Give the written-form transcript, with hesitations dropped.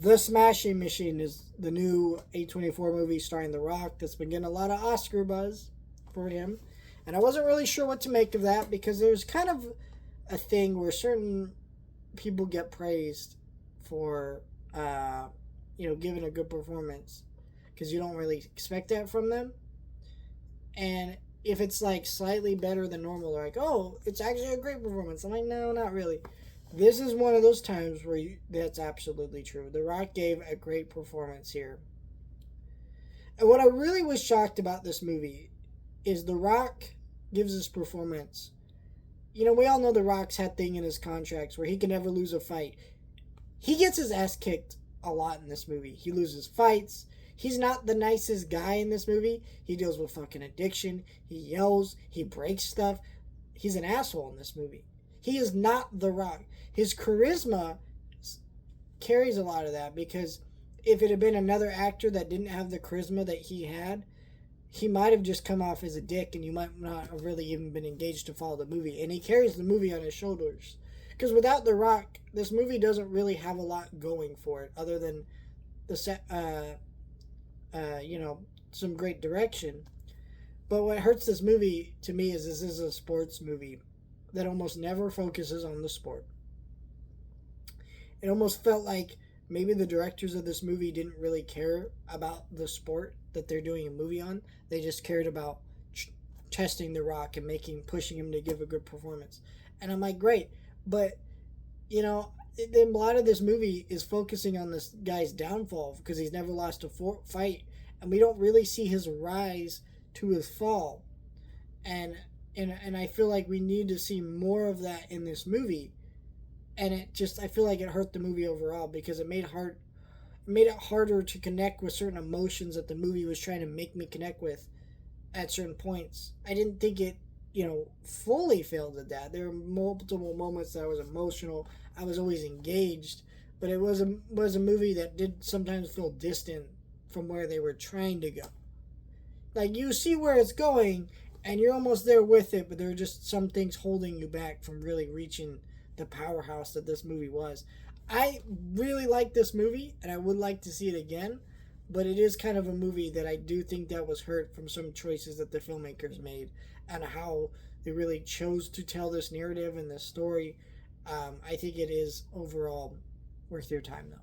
The Smashing Machine is the new A24 movie starring The Rock that's been getting a lot of Oscar buzz for him. And I wasn't really sure what to make of that because there's kind of a thing where certain people get praised for, giving a good performance because you don't really expect that from them. And if it's like slightly better than normal, they're like, oh, it's actually a great performance. I'm like, no, not really. This is one of those times where that's absolutely true. The Rock gave a great performance here. And what I really was shocked about this movie is The Rock gives this performance. You know, we all know The Rock's had thing in his contracts where he can never lose a fight. He gets his ass kicked a lot in this movie. He loses fights. He's not the nicest guy in this movie. He deals with fucking addiction. He yells. He breaks stuff. He's an asshole in this movie. He is not The Rock. His charisma carries a lot of that because if it had been another actor that didn't have the charisma that he had, he might have just come off as a dick and you might not have really even been engaged to follow the movie. And he carries the movie on his shoulders. Because without The Rock, this movie doesn't really have a lot going for it other than the some great direction. But what hurts this movie to me is this is a sports movie that almost never focuses on the sport. It almost felt like maybe the directors of this movie didn't really care about the sport that they're doing a movie on. They just cared about testing The Rock and pushing him to give a good performance. And I'm like, great, but then a lot of this movie is focusing on this guy's downfall because he's never lost a fight, and we don't really see his rise to his fall. And I feel like we need to see more of that in this movie. And I feel like it hurt the movie overall because it made it harder to connect with certain emotions that the movie was trying to make me connect with at certain points. I didn't think it, fully failed at that. There were multiple moments that I was emotional. I was always engaged, but it was a movie that did sometimes feel distant from where they were trying to go. Like you see where it's going and you're almost there with it, but there are just some things holding you back from really reaching the powerhouse that this movie was. I really like this movie and I would like to see it again, but it is kind of a movie that I do think that was hurt from some choices that the filmmakers made and how they really chose to tell this narrative and this story. I think it is overall worth your time though.